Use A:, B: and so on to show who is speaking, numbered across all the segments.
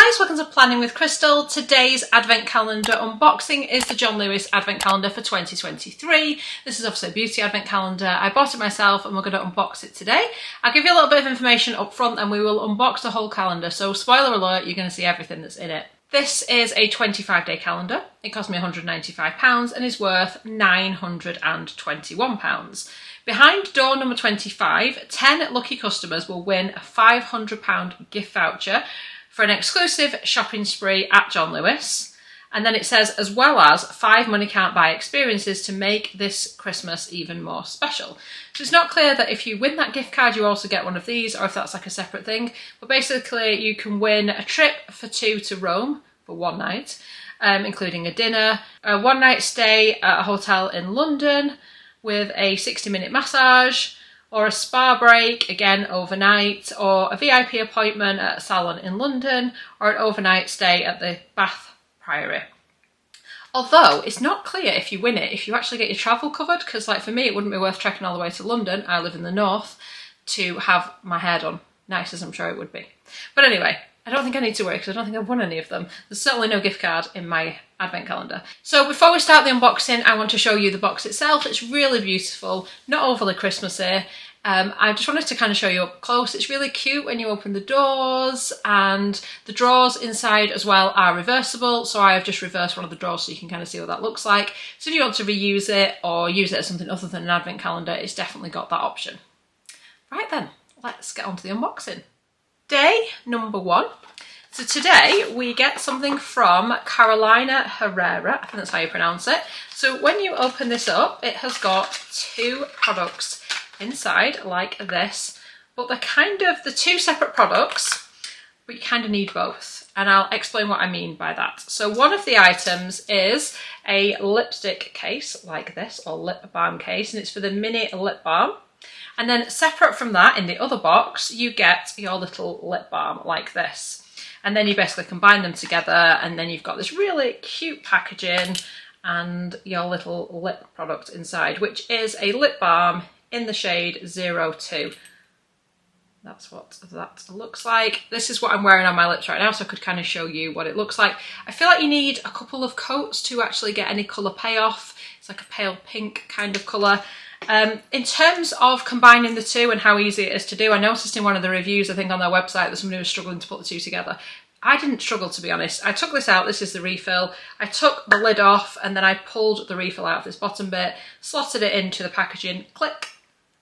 A: guys, welcome to Planning with Crystal. Today's advent calendar unboxing is the John Lewis advent calendar for 2023. This is obviously a beauty advent calendar. I bought it myself and we're going to unbox it today. I'll give you a little bit of information up front and we will unbox the whole calendar. So spoiler alert, you're going to see everything that's in it. This is a 25-day calendar. It cost me £195 and is worth £921. Behind door number 25, 10 lucky customers will win a £500 gift voucher for an exclusive shopping spree at John Lewis. And then it says, as well as 5 money can't buy experiences to make this Christmas even more special. So it's not clear that if you win that gift card, you also get one of these, or if that's like a separate thing. But basically, you can win a trip for 2 to Rome for 1 night, including a dinner, a 1-night stay at a hotel in London with a 60-minute massage, or a spa break, again overnight, or a VIP appointment at a salon in London, or an overnight stay at the Bath Priory. Although it's not clear if you win it, if you actually get your travel covered, because like for me it wouldn't be worth trekking all the way to London, I live in the north, to have my hair done, nice as I'm sure it would be. But anyway, I don't think I need to worry because I don't think I've won any of them. There's certainly no gift card in my advent calendar. So before we start the unboxing, I want to show you the box itself. It's really beautiful, not overly Christmassy. I just wanted to kind of show you up close. It's really cute when you open the doors, and the drawers inside as well are reversible. So I have just reversed one of the drawers so you can kind of see what that looks like. So if you want to reuse it or use it as something other than an advent calendar, it's definitely got that option. Right then, let's get on to the unboxing. Day number 1. So today we get something from Carolina Herrera, I think that's how you pronounce it. So when you open this up, it has got 2 products inside like this, but they're kind of the 2 separate products, but you kind of need both. And I'll explain what I mean by that. So one of the items is a lipstick case like this, or lip balm case, and it's for the mini lip balm. And then separate from that, in the other box, you get your little lip balm like this. And then you basically combine them together, and then you've got this really cute packaging and your little lip product inside, which is a lip balm in the shade 02. That's what that looks like. This is what I'm wearing on my lips right now, so I could kind of show you what it looks like. I feel like you need a couple of coats to actually get any colour payoff. It's like a pale pink kind of colour. In terms of combining the 2 and how easy it is to do, I noticed in one of the reviews, I think on their website, that somebody was struggling to put the 2 together. I didn't struggle, to be honest. I took this out, this is the refill. I took the lid off and then I pulled the refill out of this bottom bit, slotted it into the packaging, click,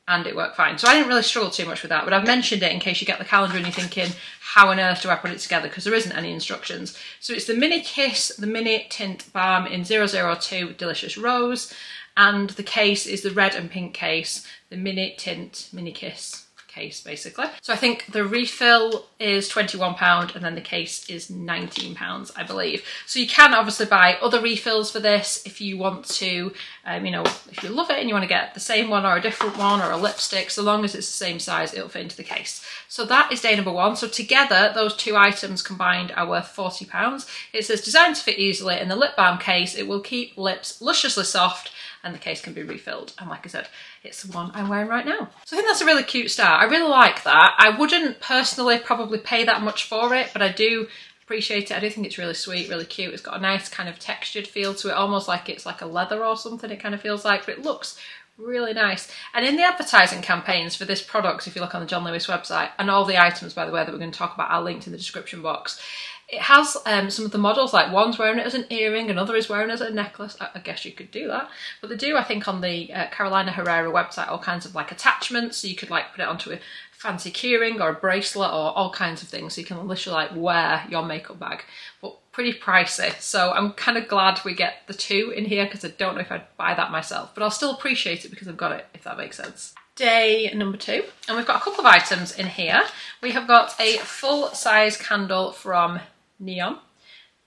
A: and it worked fine. So I didn't really struggle too much with that, but I've mentioned it in case you get the calendar and you're thinking, how on earth do I put it together? Because there isn't any instructions. So it's the Mini Kiss, the Mini Tint Balm in 002 Delicious Rose. And the case is the red and pink case, the Mini Tint, Mini Kiss case, basically. So I think the refill is £21 and then the case is £19, I believe. So you can obviously buy other refills for this if you want to, you know, if you love it and you want to get the same one or a different one or a lipstick, so long as it's the same size, it'll fit into the case. So that is day number 1. So together, those 2 items combined are worth £40. It says designed to fit easily. In the lip balm case, it will keep lips lusciously soft, and the case can be refilled. And like I said, it's the one I'm wearing right now. So I think that's a really cute start. I really like that. I wouldn't personally probably pay that much for it, but I do appreciate it. I do think it's really sweet, really cute. It's got a nice kind of textured feel to it, almost like it's like a leather or something, it kind of feels like, but it looks really nice. And in the advertising campaigns for this product, if you look on the John Lewis website, and all the items, by the way, that we're going to talk about are linked in the description box, it has some of the models, like one's wearing it as an earring, another is wearing it as a necklace. I guess you could do that. But they do, I think, on the Carolina Herrera website, all kinds of like attachments. So you could like put it onto a fancy keyring or a bracelet or all kinds of things. So you can literally like wear your makeup bag. But pretty pricey. So I'm kind of glad we get the 2 in here because I don't know if I'd buy that myself. But I'll still appreciate it because I've got it, if that makes sense. Day number 2, and we've got a couple of items in here. We have got a full-size candle from Neon.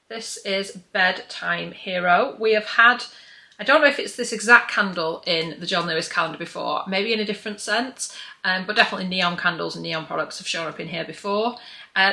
A: This is Bedtime Hero. We have had I don't know if it's this exact candle in the John Lewis calendar before, maybe in a different scent, but definitely neon candles and neon products have shown up in here before.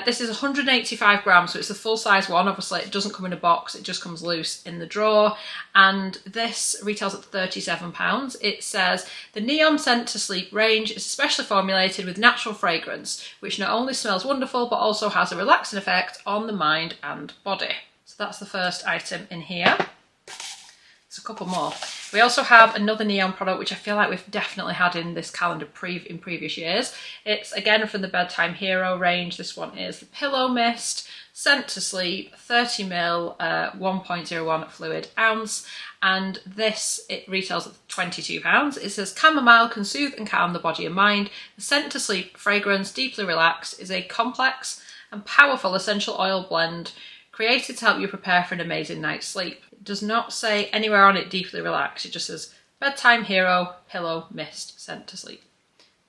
A: This is 185 grams, so it's the full size one. Obviously it doesn't come in a box, it just comes loose in the drawer, and this retails at £37. It says the Neon Scent to Sleep range is specially formulated with natural fragrance, which not only smells wonderful but also has a relaxing effect on the mind and body. So that's the first item in here. There's a couple more. We also have another neon product which I feel like we've definitely had in this calendar in previous years. It's again from the Bedtime Hero range. This one is the Pillow Mist Scent to Sleep 30ml 1.01 fluid ounce, and this it retails at £22. It says chamomile can soothe and calm the body and mind. The Scent to Sleep fragrance, deeply relaxed, is a complex and powerful essential oil blend created to help you prepare for an amazing night's sleep. It does not say anywhere on it deeply relaxed, it just says Bedtime Hero Pillow Mist Scent to Sleep.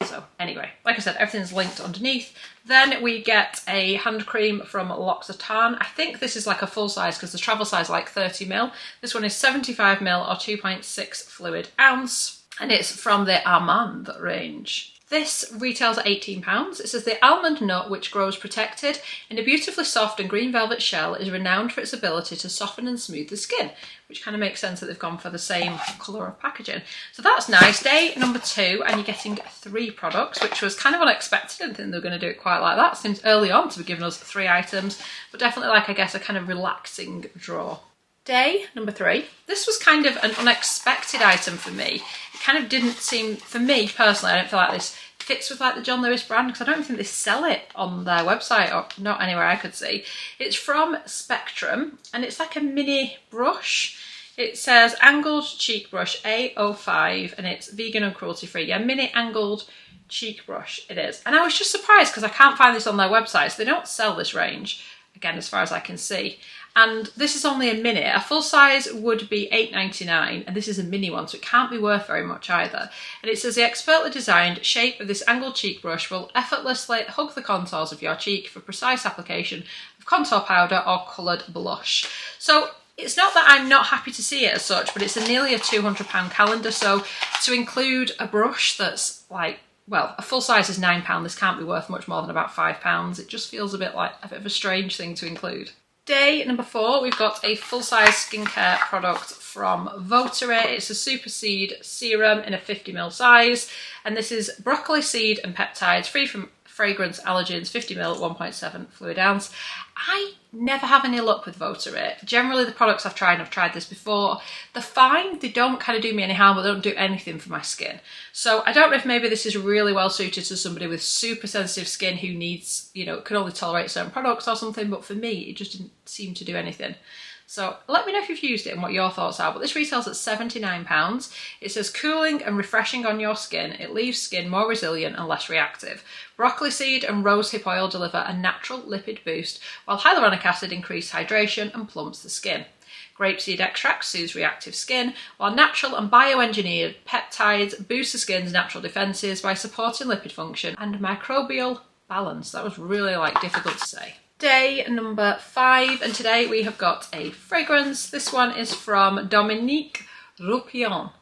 A: So anyway, like I said, everything's linked underneath. Then we get a hand cream from L'Occitane. I think this is like a full size because the travel size is like 30ml. This one is 75ml or 2.6 fluid ounce, and it's from the Amande range. This retails at £18. It says the almond nut, which grows protected in a beautifully soft and green velvet shell, is renowned for its ability to soften and smooth the skin, which kind of makes sense that they've gone for the same colour of packaging. So that's nice. Day number 2, and you're getting 3 products, which was kind of unexpected. I didn't think they were going to do it quite like that. Seems early on to be giving us 3 items, but definitely, like, I guess, a kind of relaxing draw. Day number 3. This was kind of an unexpected item for me. It kind of didn't seem, for me personally, I don't feel like this fits with like the John Lewis brand because I don't think they sell it on their website, or not anywhere I could see. It's from Spectrum and it's like a mini brush. It says angled cheek brush A05 and it's vegan and cruelty free. Yeah, mini angled cheek brush it is. And I was just surprised because I can't find this on their website, so they don't sell this range, again, as far as I can see. And this is only a mini. A full size would be £8.99 and this is a mini one, so it can't be worth very much either. And it says the expertly designed shape of this angled cheek brush will effortlessly hug the contours of your cheek for precise application of contour powder or coloured blush. So it's not that I'm not happy to see it as such, but it's nearly a £200 calendar, so to include a brush that's like, well, a full size is £9, this can't be worth much more than about £5. It just feels a bit like a bit of a strange thing to include. Day number 4, we've got a full-size skincare product from Votary. It's a Super Seed Serum in a 50ml size, and this is broccoli seed and peptides, free from fragrance, allergens, 50ml, 1.7 fluid ounce. I never have any luck with Votary. Generally the products I've tried this before, they're fine, they don't kind of do me any harm, but they don't do anything for my skin. So I don't know if maybe this is really well suited to somebody with super sensitive skin who needs, you know, can only tolerate certain products or something, but for me it just didn't seem to do anything. So let me know if you've used it and what your thoughts are, but this retails at £79. It says cooling and refreshing on your skin. It leaves skin more resilient and less reactive. Broccoli seed and rosehip oil deliver a natural lipid boost, while hyaluronic acid increases hydration and plumps the skin. Grapeseed extract soothes reactive skin, while natural and bioengineered peptides boost the skin's natural defences by supporting lipid function and microbial balance. That was really difficult to say. Day number 5, and today we have got a fragrance. This one is from Dominique Roupillon,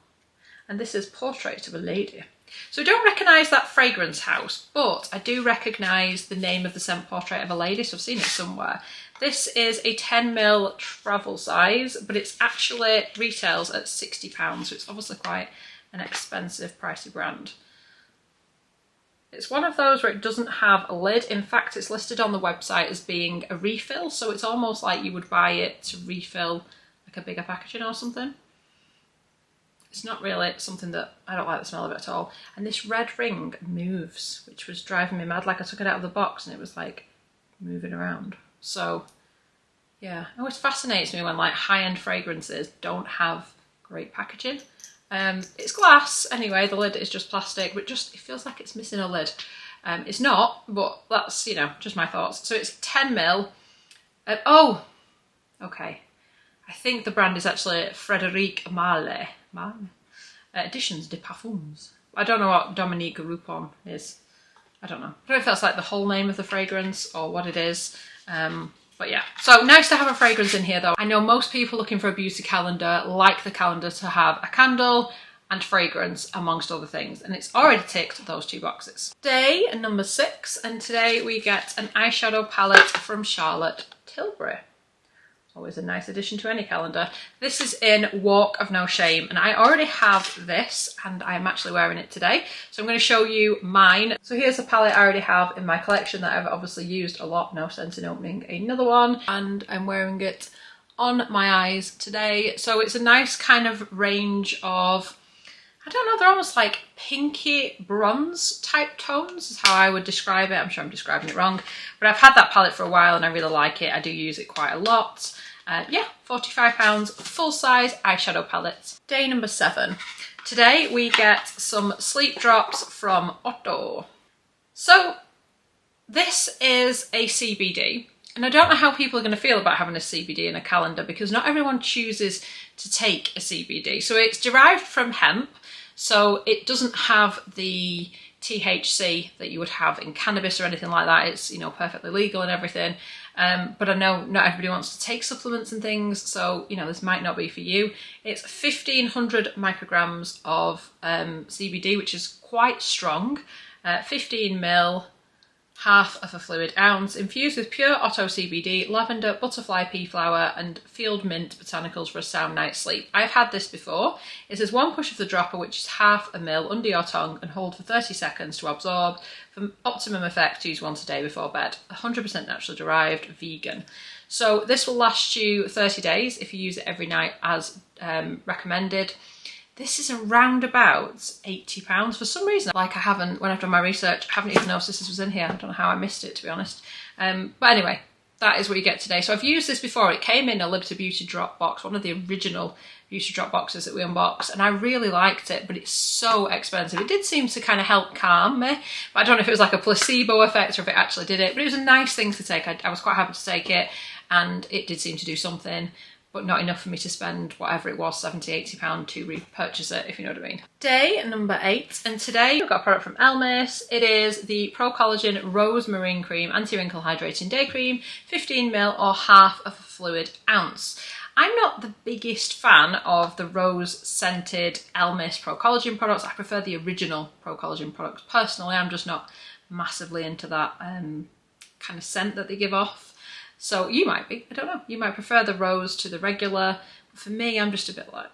A: and this is Portrait of a Lady. So I don't recognise that fragrance house, but I do recognise the name of the scent Portrait of a Lady, so I've seen it somewhere. This is a 10ml travel size, but it's actually retails at £60, so it's obviously quite an expensive, pricey brand. It's one of those where it doesn't have a lid. In fact, it's listed on the website as being a refill, so it's almost like you would buy it to refill like a bigger packaging or something. It's not really something that, I don't like the smell of it at all. And this red ring moves, which was driving me mad. Like I took it out of the box and it was like moving around. So yeah, it always fascinates me when like high-end fragrances don't have great packaging. It's glass anyway, the lid is just plastic, but just it feels like it's missing a lid. It's not, but that's, you know, just my thoughts. So it's 10ml. Oh, okay. I think the brand is actually Frédéric Malle. Editions de Parfums. I don't know what Dominique Roupillon is. I don't know. I don't know if that's like the whole name of the fragrance or what it is. But yeah, so nice to have a fragrance in here though. I know most people looking for a beauty calendar like the calendar to have a candle and fragrance amongst other things, and it's already ticked those 2 boxes. Day number 6, and today we get an eyeshadow palette from Charlotte Tilbury. Always a nice addition to any calendar. This is in Walk of No Shame, and I already have this and I'm actually wearing it today. So I'm going to show you mine. So here's a palette I already have in my collection that I've obviously used a lot. No sense in opening another one. And I'm wearing it on my eyes today. So it's a nice kind of range of, I don't know, they're almost like pinky bronze type tones is how I would describe it. I'm sure I'm describing it wrong, but I've had that palette for a while and I really like it. I do use it quite a lot. Yeah, £45, full size eyeshadow palette. Day number 7. Today we get some sleep drops from Otto. So this is a CBD, and I don't know how people are going to feel about having a CBD in a calendar because not everyone chooses to take a CBD. So it's derived from hemp, so it doesn't have the THC that you would have in cannabis or anything like that. It's, you know, perfectly legal and everything. But I know not everybody wants to take supplements and things, so, you know, this might not be for you. It's 1500 micrograms of CBD, which is quite strong. 15 ml, half of a fluid ounce, infused with pure Otto CBD, lavender, butterfly pea flower and field mint botanicals for a sound night's sleep. I've had this before. It says 1 push of the dropper, which is half a ml, under your tongue and hold for 30 seconds to absorb. For optimum effect, use once a day before bed. 100% naturally derived, vegan. So this will last you 30 days if you use it every night as recommended. This is around about £80. For some reason, like I haven't, when I've done my research, I haven't even noticed this was in here. I don't know how I missed it, to be honest. But anyway, that is what you get today. So I've used this before. It came in a Liberty Beauty drop box, one of the original beauty drop boxes that we unboxed, and I really liked it, but it's so expensive. It did seem to kind of help calm me, but I don't know if it was like a placebo effect or if it actually did it, but it was a nice thing to take. I was quite happy to take it, and it did seem to do something, but not enough for me to spend whatever it was, £70–80 to repurchase it, if you know what I mean. Day number 8, and today we've got a product from Elmis. It is the Pro Collagen Rose Marine Cream Anti-Wrinkle Hydrating Day Cream, 15 ml or half of a fluid ounce. I'm not the biggest fan of the rose scented Elmis Pro Collagen products. I prefer the original Pro Collagen products. Personally, I'm just not massively into that kind of scent that they give off. So you might be, I don't know, you might prefer the rose to the regular. But for me, I'm just a bit like,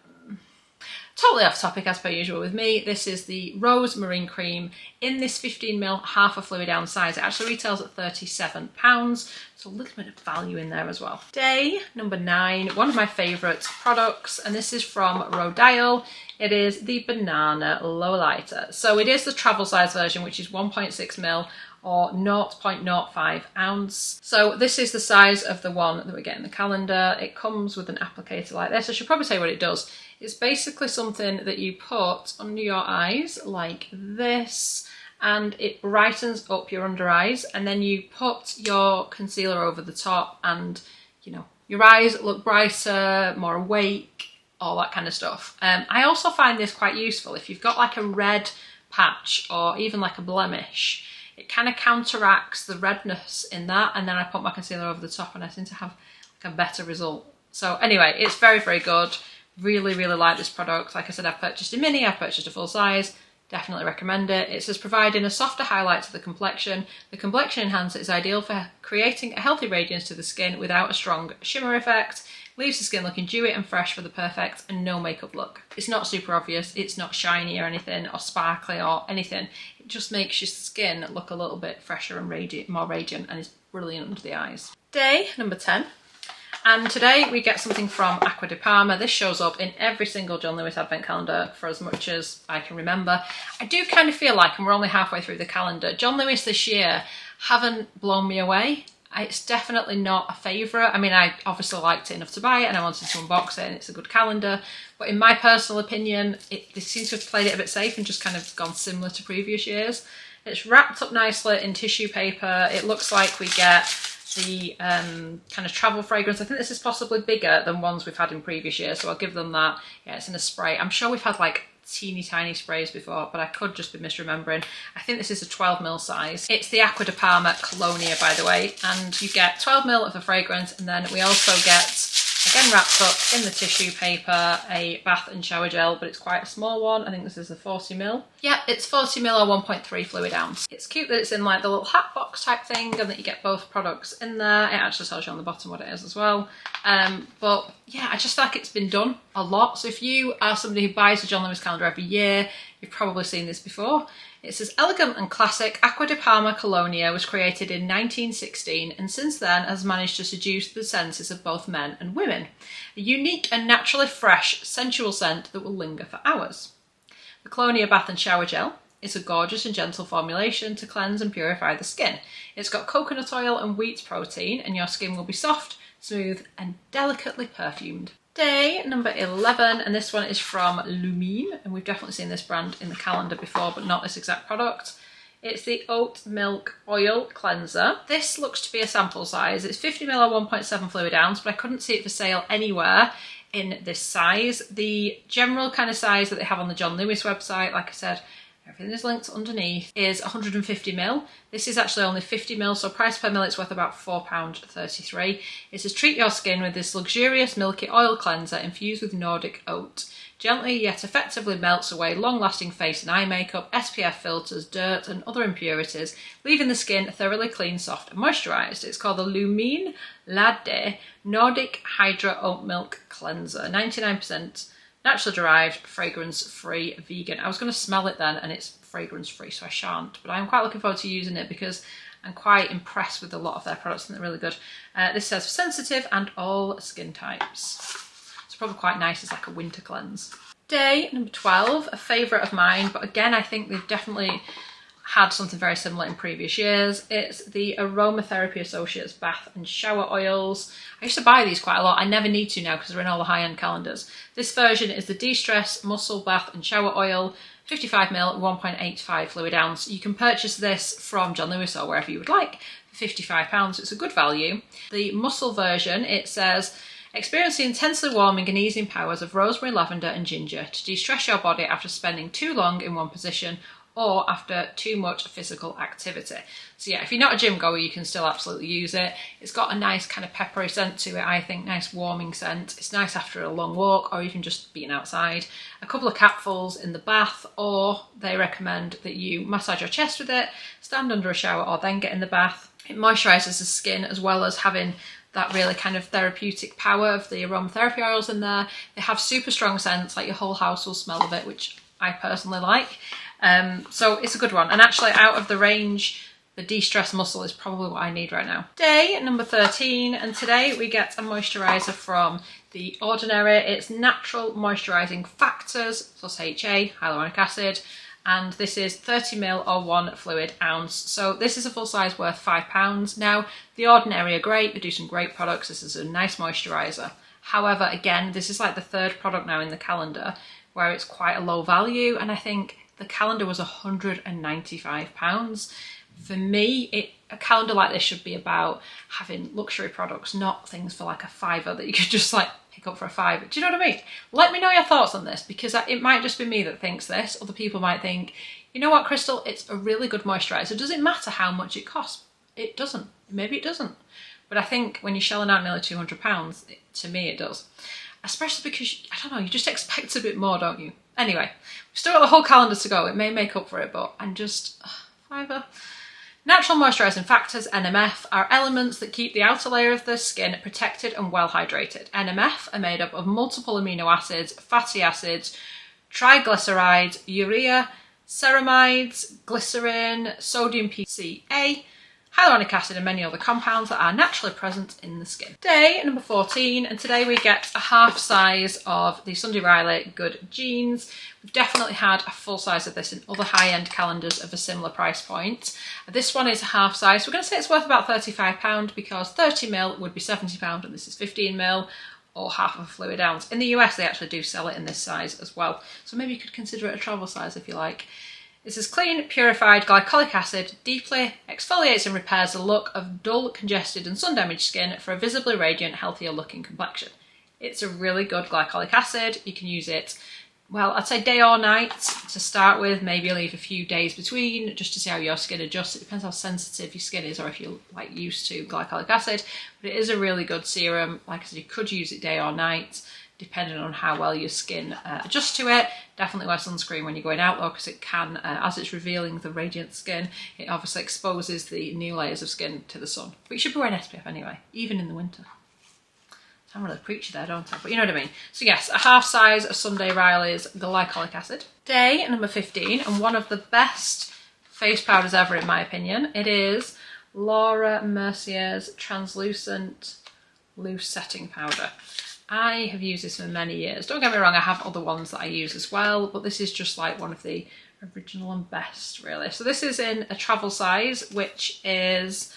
A: Totally off topic as per usual with me. This is the Rose Marine Cream in this 15 ml, half a fluid ounce size. It actually retails at £37. So a little bit of value in there as well. Day number 9, one of my favourite products, and this is from Rodial. It is the Banana Low Lighter. So it is the travel size version, which is 1.6 ml or 0.05 ounce. So this is the size of the one that we get in the calendar. It comes with an applicator like this. I should probably say what it does. It's basically something that you put under your eyes like this, and it brightens up your under eyes, and then you put your concealer over the top and, you know, your eyes look brighter, more awake, all that kind of stuff. I also find this quite useful if you've got like a red patch or even like a blemish. It kind of counteracts the redness in that, and then I put my concealer over the top and I seem to have like a better result. So anyway, it's very, very good. Really, really like this product. Like I said, I've purchased a mini, I've purchased a full size. Definitely recommend it. It says providing a softer highlight to the complexion. The complexion enhancer is ideal for creating a healthy radiance to the skin without a strong shimmer effect. Leaves the skin looking dewy and fresh for the perfect and no makeup look. It's not super obvious, it's not shiny or anything or sparkly or anything. It just makes your skin look a little bit fresher and radiant, more radiant, and is brilliant under the eyes. Day number 10. And today we get something from Acqua di Parma. This shows up in every single John Lewis advent calendar for as much as I can remember. I do kind of feel like, and we're only halfway through the calendar, John Lewis this year haven't blown me away. It's definitely not a favourite. I mean, I obviously liked it enough to buy it and I wanted to unbox it, and it's a good calendar. But in my personal opinion, they seem to have played it a bit safe and just kind of gone similar to previous years. It's wrapped up nicely in tissue paper. It looks like we get the kind of travel fragrance. I think this is possibly bigger than ones we've had in previous years, so I'll give them that. Yeah, it's in a spray. I'm sure we've had like teeny tiny sprays before, but I could just be misremembering. I think this is a 12ml size. It's the Acqua di Parma Colonia, by the way, and you get 12ml of the fragrance, and then we also get, again wrapped up in the tissue paper, a bath and shower gel, but it's quite a small one. I think this is a 40ml. Yeah, it's 40ml or 1.3 fluid ounce. It's cute that it's in like the little hat box type thing and that you get both products in there. It actually tells you on the bottom what it is as well. But yeah, I just feel like it's been done a lot. So if you are somebody who buys a John Lewis calendar every year, you've probably seen this before. It says elegant and classic Acqua di Parma Colonia was created in 1916 and since then has managed to seduce the senses of both men and women. A unique and naturally fresh, sensual scent that will linger for hours. The Colonia Bath and Shower Gel is a gorgeous and gentle formulation to cleanse and purify the skin. It's got coconut oil and wheat protein and your skin will be soft, smooth and delicately perfumed. Day number 11, and this one is from Lumine, and we've definitely seen this brand in the calendar before, but not this exact product. It's the Oat Milk Oil Cleanser. This looks to be a sample size. It's 50ml or 1.7 fluid ounce, but I couldn't see it for sale anywhere in this size. The general kind of size that they have on the John Lewis website, like I said, everything is linked underneath, is 150ml. This is actually only 50ml, so price per ml it's worth about £4.33. It says treat your skin with this luxurious milky oil cleanser infused with Nordic oat. Gently yet effectively melts away long-lasting face and eye makeup, SPF filters, dirt and other impurities, leaving the skin thoroughly clean, soft and moisturised. It's called the Lumine Lade Nordic Hydra Oat Milk Cleanser, 99% naturally derived, fragrance-free, vegan. I was going to smell it then and it's fragrance-free, so I shan't, but I'm quite looking forward to using it because I'm quite impressed with a lot of their products and they're really good. This says sensitive and all skin types. It's probably quite nice as like a winter cleanse. Day number 12, a favourite of mine, but again I think they've definitely had something very similar in previous years. It's the Aromatherapy Associates Bath and Shower Oils. I used to buy these quite a lot. I never need to now because they're in all the high-end calendars. This version is the De-Stress Muscle Bath and Shower Oil, 55ml, 1.85 fluid ounce. You can purchase this from John Lewis or wherever you would like for £55. It's a good value. The muscle version, it says, experience the intensely warming and easing powers of rosemary, lavender and ginger to de-stress your body after spending too long in one position or after too much physical activity. So yeah, if you're not a gym goer, you can still absolutely use it. It's got a nice kind of peppery scent to it, I think, nice warming scent. It's nice after a long walk or even just being outside. A couple of capfuls in the bath, or they recommend that you massage your chest with it, stand under a shower or then get in the bath. It moisturises the skin as well as having that really kind of therapeutic power of the aromatherapy oils in there. They have super strong scents, like your whole house will smell of it, which I personally like. So it's a good one, and actually out of the range, the De-Stress Muscle is probably what I need right now. Day number 13, and today we get a moisturiser from The Ordinary. It's Natural Moisturising Factors plus HA, hyaluronic acid, and this is 30ml or 1 fluid ounce. So this is a full size worth £5. Now, The Ordinary are great, they do some great products. This is a nice moisturiser. However, again, this is like the third product now in the calendar where it's quite a low value, and I think the calendar was £195. For me, a calendar like this should be about having luxury products, not things for like a £5 that you could just like pick up for a £5. Do you know what I mean? Let me know your thoughts on this, because it might just be me that thinks this. Other people might think, you know what, Crystal, it's a really good moisturiser. Does it matter how much it costs? It doesn't. Maybe it doesn't. But I think when you're shelling out nearly £200, to me it does. Especially because, I don't know, you just expect a bit more, don't you? Anyway, we've still got the whole calendar to go. It may make up for it, but I'm just, £5. Natural moisturising factors, NMF, are elements that keep the outer layer of the skin protected and well hydrated. NMF are made up of multiple amino acids, fatty acids, triglycerides, urea, ceramides, glycerin, sodium PCA, hyaluronic acid and many other compounds that are naturally present in the skin. Day number 14, and today we get a half size of the Sunday Riley Good Jeans. We've definitely had a full size of this in other high-end calendars of a similar price point. This one is a half size. We're going to say it's worth about £35 because 30ml would be £70 and this is 15ml or half of a fluid ounce. In the US they actually do sell it in this size as well, so maybe you could consider it a travel size if you like. This is clean, purified glycolic acid, deeply exfoliates and repairs the look of dull, congested and sun-damaged skin for a visibly radiant, healthier looking complexion. It's a really good glycolic acid. You can use it well, I'd say day or night to start with. Maybe leave a few days between just to see how your skin adjusts. It depends how sensitive your skin is or if you're like used to glycolic acid. But it is a really good serum. Like I said, you could use it day or night depending on how well your skin adjusts to it. Definitely wear sunscreen when you're going out though, because it can, as it's revealing the radiant skin, it obviously exposes the new layers of skin to the sun. But you should be wearing SPF anyway, even in the winter. I'm really preachy there, don't I? But you know what I mean. So yes, a half size of Sunday Riley's glycolic acid. Day number 15, and one of the best face powders ever in my opinion. It is Laura Mercier's Translucent Loose Setting Powder. I have used this for many years. Don't get me wrong, I have other ones that I use as well, but this is just like one of the original and best, really. So this is in a travel size, which is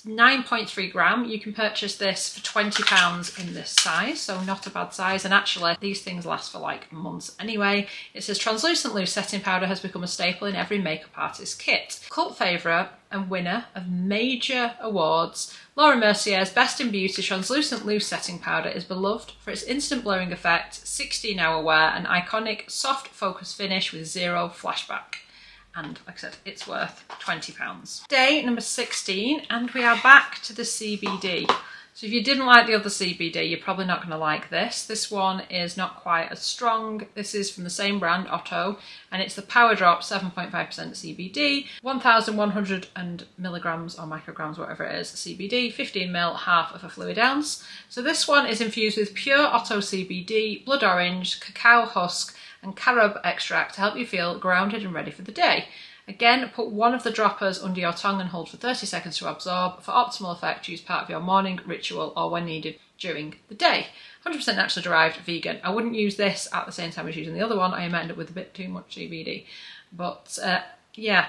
A: 9.3 gram. You can purchase this for £20 in this size, so not a bad size. And actually, these things last for like months anyway. It says translucent loose setting powder has become a staple in every makeup artist kit. Cult favourite and winner of major awards, Laura Mercier's Best in Beauty Translucent Loose Setting Powder is beloved for its instant blurring effect, 16-hour wear, and iconic soft focus finish with zero flashback. And like I said, it's worth £20. Day number 16, and we are back to the CBD. So if you didn't like the other CBD, you're probably not going to like this. This one is not quite as strong. This is from the same brand, Otto, and it's the Power Drop 7.5% CBD, 1,100 milligrams or micrograms, whatever it is, CBD, 15ml, half of a fluid ounce. So this one is infused with pure Otto CBD, blood orange, cacao husk, and carob extract to help you feel grounded and ready for the day. Again, put one of the droppers under your tongue and hold for 30 seconds to absorb. For optimal effect, use part of your morning ritual or when needed during the day. 100% naturally derived, vegan. I wouldn't use this at the same time as using the other one. I might end up with a bit too much CBD. But yeah,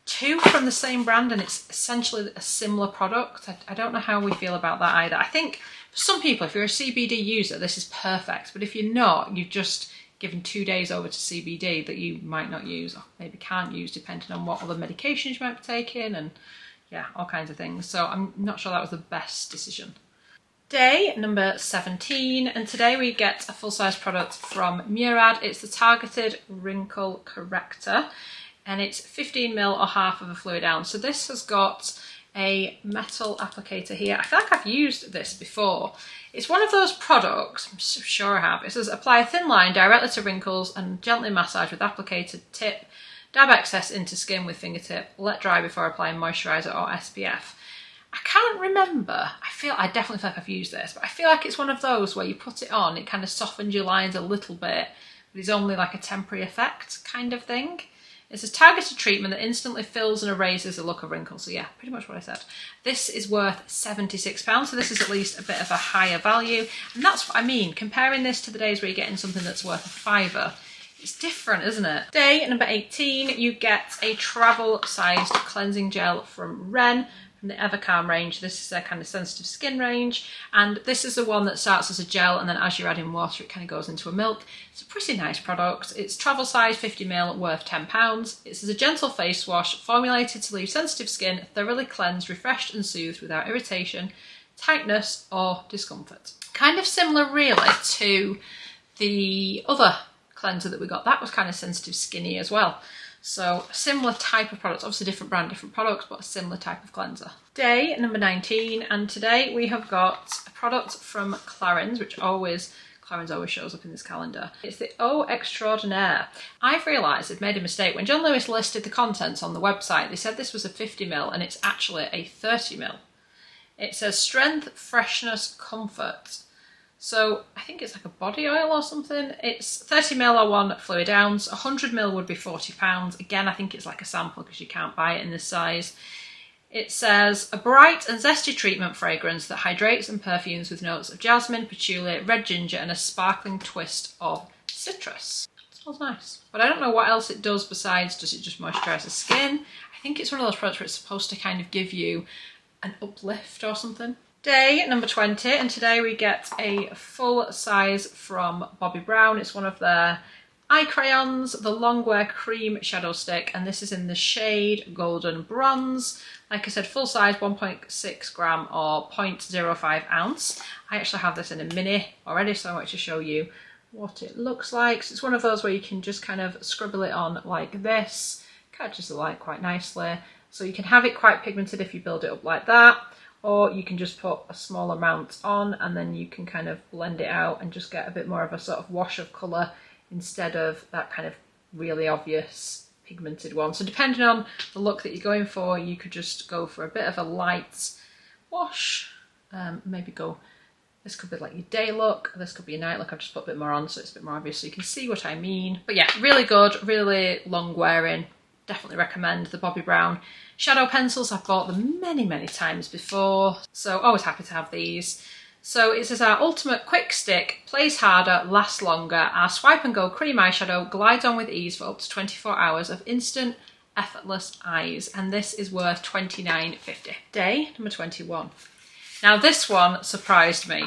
A: two from the same brand and it's essentially a similar product. I don't know how we feel about that either. I think for some people, if you're a CBD user, this is perfect. But if you're not, you've just given 2 days over to CBD that you might not use or maybe can't use depending on what other medications you might be taking and yeah, all kinds of things. So I'm not sure that was the best decision. Day number 17, and today we get a full-size product from Murad. It's the Targeted Wrinkle Corrector and it's 15ml or half of a fluid ounce. So this has got a metal applicator here. I feel like I've used this before. It's one of those products, I'm sure I have. It says apply a thin line directly to wrinkles and gently massage with applicator tip. Dab excess into skin with fingertip. Let dry before applying moisturiser or SPF. I can't remember. I definitely feel like I've used this, but I feel like it's one of those where you put it on, it kind of softens your lines a little bit, but it's only like a temporary effect kind of thing. It's a targeted treatment that instantly fills and erases the look of wrinkles. So yeah, pretty much what I said. This is worth £76, so this is at least a bit of a higher value. And that's what I mean, comparing this to the days where you're getting something that's worth a £5. It's different, isn't it? Day number 18, you get a travel-sized cleansing gel from Ren, from the Evercalm range. This is their kind of sensitive skin range, and this is the one that starts as a gel and then as you're adding water it kind of goes into a milk. It's a pretty nice product. It's travel size, 50ml, worth £10. It's a gentle face wash formulated to leave sensitive skin thoroughly cleansed, refreshed and soothed without irritation, tightness or discomfort. Kind of similar really to the other cleanser that we got. That was kind of sensitive skinny as well. So a similar type of product, obviously different brand, different products, but a similar type of cleanser. Day number 19, and today we have got a product from Clarins, Clarins always shows up in this calendar. It's the Eau Extraordinaire. I've realised they've made a mistake. When John Lewis listed the contents on the website, they said this was a 50ml and it's actually a 30ml. It says strength, freshness, comfort. So I think it's like a body oil or something. It's 30ml or 1 fluid ounce. 100ml would be £40. Again, I think it's like a sample because you can't buy it in this size. It says a bright and zesty treatment fragrance that hydrates and perfumes with notes of jasmine, patchouli, red ginger and a sparkling twist of citrus. It smells nice. But I don't know what else it does besides does it just moisturise the skin. I think it's one of those products where it's supposed to kind of give you an uplift or something. Day number 20, and today we get a full size from Bobbi Brown. It's one of their eye crayons, the Longwear Cream Shadow Stick, and this is in the shade Golden Bronze. Like I said, full size, 1.6 gram or 0.05 ounce. I actually have this in a mini already, so I want to show you what it looks like. So it's one of those where you can just kind of scribble it on like this, catches the light quite nicely. So you can have it quite pigmented if you build it up like that, or you can just put a small amount on and then you can kind of blend it out and just get a bit more of a sort of wash of colour instead of that kind of really obvious pigmented one. So depending on the look that you're going for, you could just go for a bit of a light wash, maybe go, this could be like your day look, this could be your night look. I've just put a bit more on so it's a bit more obvious so you can see what I mean. But yeah, really good, really long wearing. Definitely recommend the Bobbi Brown shadow pencils. I've bought them many times before, so always happy to have these. So it says our ultimate quick stick, plays harder, lasts longer. Our swipe and go cream eyeshadow glides on with ease for up to 24 hours of instant effortless eyes, and this is worth £29.50. Day number 21. Now this one surprised me.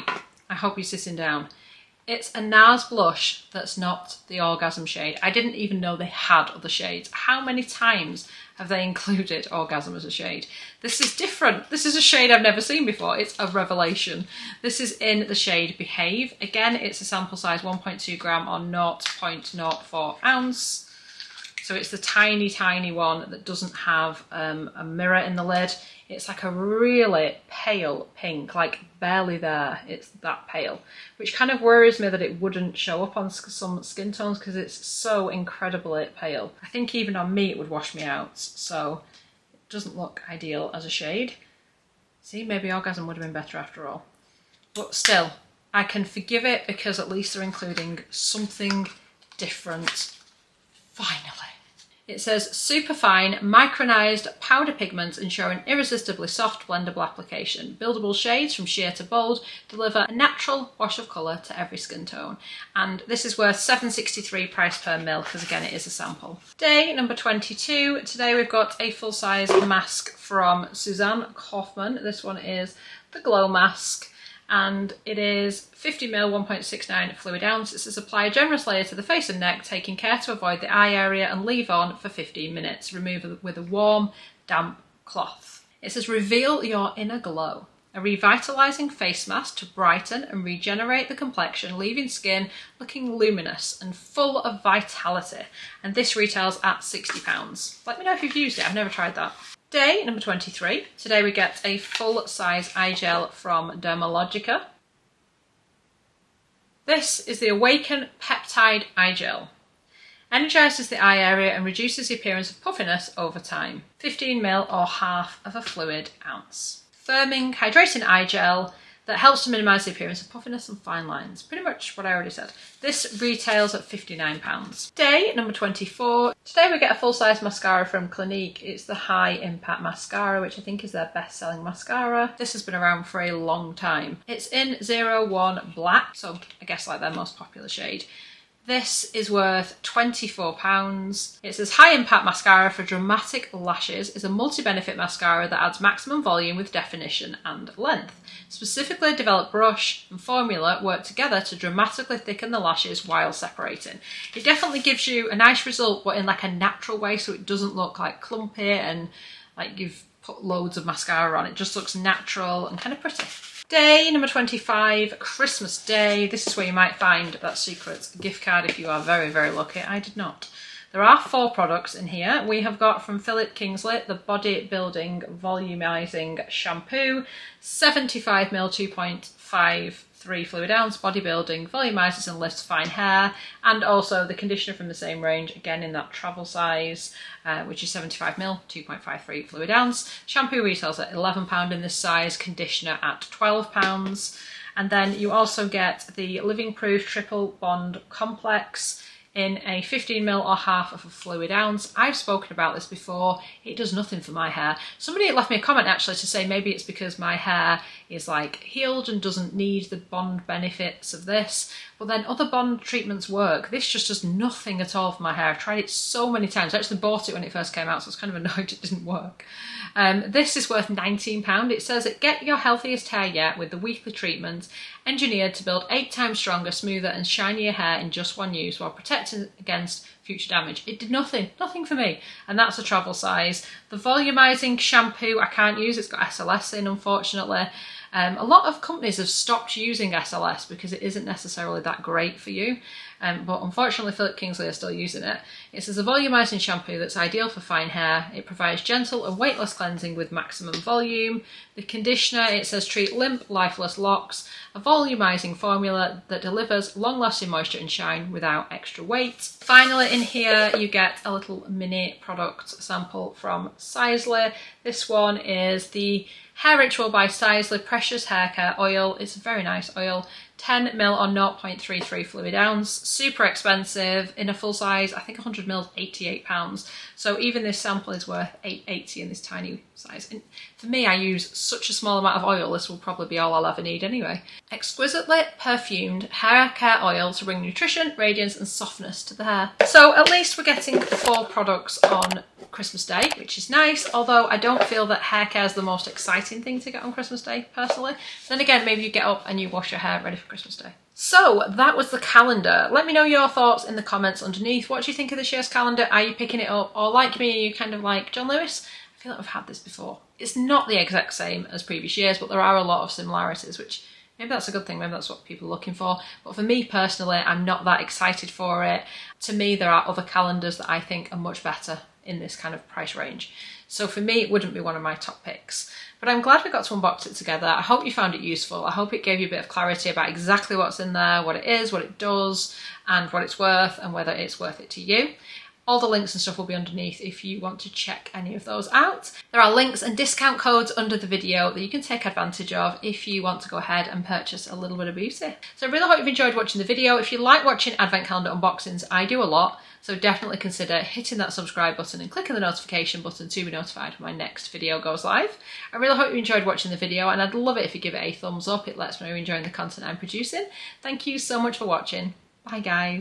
A: I hope you're sitting down. It's a NARS blush that's not the Orgasm shade. I didn't even know they had other shades. How many times have they included Orgasm as a shade? This is different. This is a shade I've never seen before. It's a revelation. This is in the shade Behave. Again, it's a sample size 1.2 gram or 0.04 ounce. So it's the tiny one that doesn't have a mirror in the lid. It's like a really pale pink, like barely there. It's that pale, which kind of worries me that it wouldn't show up on some skin tones because it's so incredibly pale. I think even on me it would wash me out, so it doesn't look ideal as a shade. See, maybe Orgasm would have been better after all. But still, I can forgive it because at least they're including something different. Finally. It says superfine micronized powder pigments ensure an irresistibly soft blendable application. Buildable shades from sheer to bold deliver a natural wash of colour to every skin tone. And this is worth $7.63 price per mil because again it is a sample. Day number 22. Today we've got a full size mask from Suzanne Kaufman. This one is the Glow Mask. And it is 50ml, 1.69 fluid ounce. It says apply a generous layer to the face and neck, taking care to avoid the eye area and leave on for 15 minutes. Remove with a warm, damp cloth. It says reveal your inner glow. A revitalising face mask to brighten and regenerate the complexion, leaving skin looking luminous and full of vitality. And this retails at £60. Let me know if you've used it, I've never tried that. Day number 23. Today we get a full-size eye gel from Dermalogica. This is the Awaken Peptide Eye Gel. Energises the eye area and reduces the appearance of puffiness over time. 15ml or half of a fluid ounce. Firming, hydrating eye gel that helps to minimise the appearance of puffiness and fine lines. Pretty much what I already said. This retails at £59. Day number 24. Today we get a full-size mascara from Clinique. It's the High Impact Mascara, which I think is their best-selling mascara. This has been around for a long time. It's in 01 Black, so I guess like their most popular shade. This is worth £24. It says High Impact Mascara for Dramatic Lashes is a multi-benefit mascara that adds maximum volume with definition and length. Specifically developed brush and formula work together to dramatically thicken the lashes while separating. It definitely gives you a nice result, but in like a natural way, so it doesn't look like clumpy and like you've put loads of mascara on. It just looks natural and kind of pretty. Day number 25, Christmas Day. This is where you might find that secret gift card if you are very, very lucky. I did not. There are 4 products in here. We have got from Philip Kingsley, the Body Building Volumizing Shampoo, 75ml, 2.53 fluid ounce, bodybuilding, volumizes and lifts fine hair, and also the conditioner from the same range, again in that travel size, which is 75ml, 2.53 fluid ounce. Shampoo retails at £11 in this size, conditioner at £12. And then you also get the Living Proof Triple Bond Complex in a 15ml or half of a fluid ounce. I've spoken about this before. It does nothing for my hair. Somebody left me a comment actually to say maybe it's because my hair is like healed and doesn't need the bond benefits of this, but then other bond treatments work. This just does nothing at all for my hair. I've tried it so many times. I actually bought it when it first came out, so I was kind of annoyed it didn't work. This is worth £19. It says that get your healthiest hair yet with the weekly treatment, engineered to build 8 times stronger, smoother and shinier hair in just one use while protecting against future damage. It did nothing for me, and that's a travel size. The volumizing shampoo I can't use, it's got SLS in unfortunately. A lot of companies have stopped using SLS because it isn't necessarily that great for you. But unfortunately Philip Kingsley are still using it. It says a volumizing shampoo that's ideal for fine hair. It provides gentle and weightless cleansing with maximum volume. The conditioner, it says treat limp, lifeless locks. A volumizing formula that delivers long-lasting moisture and shine without extra weight. Finally, in here you get a little mini product sample from Sisley. This one is the Hair Ritual by Sisley Precious Hair Care Oil. It's a very nice oil. 10ml or 0.33 fluid ounce. Super expensive. In a full size, I think 100ml, £88. So even this sample is worth $8.80 in this tiny size. And for me, I use such a small amount of oil, this will probably be all I'll ever need anyway. Exquisitely perfumed hair care oil to bring nutrition, radiance and softness to the hair. So at least we're getting 4 products on Christmas Day, which is nice, although I don't feel that hair care is the most exciting thing to get on Christmas Day, personally. Then again, maybe you get up and you wash your hair ready for Christmas Day. So that was the calendar. Let me know your thoughts in the comments underneath. What do you think of this year's calendar? Are you picking it up? Or like me, are you kind of like John Lewis? I feel like I've had this before. It's not the exact same as previous years, but there are a lot of similarities, which maybe that's a good thing, maybe that's what people are looking for. But for me personally, I'm not that excited for it. To me, there are other calendars that I think are much better in this kind of price range. So for me, it wouldn't be one of my top picks. But I'm glad we got to unbox it together. I hope you found it useful. I hope it gave you a bit of clarity about exactly what's in there, what it is, what it does, and what it's worth, and whether it's worth it to you. All the links and stuff will be underneath if you want to check any of those out. There are links and discount codes under the video that you can take advantage of if you want to go ahead and purchase a little bit of beauty. So I really hope you've enjoyed watching the video. If you like watching advent calendar unboxings, I do a lot. So definitely consider hitting that subscribe button and clicking the notification button to be notified when my next video goes live. I really hope you enjoyed watching the video, and I'd love it if you give it a thumbs up. It lets me know you're enjoying the content I'm producing. Thank you so much for watching. Bye guys.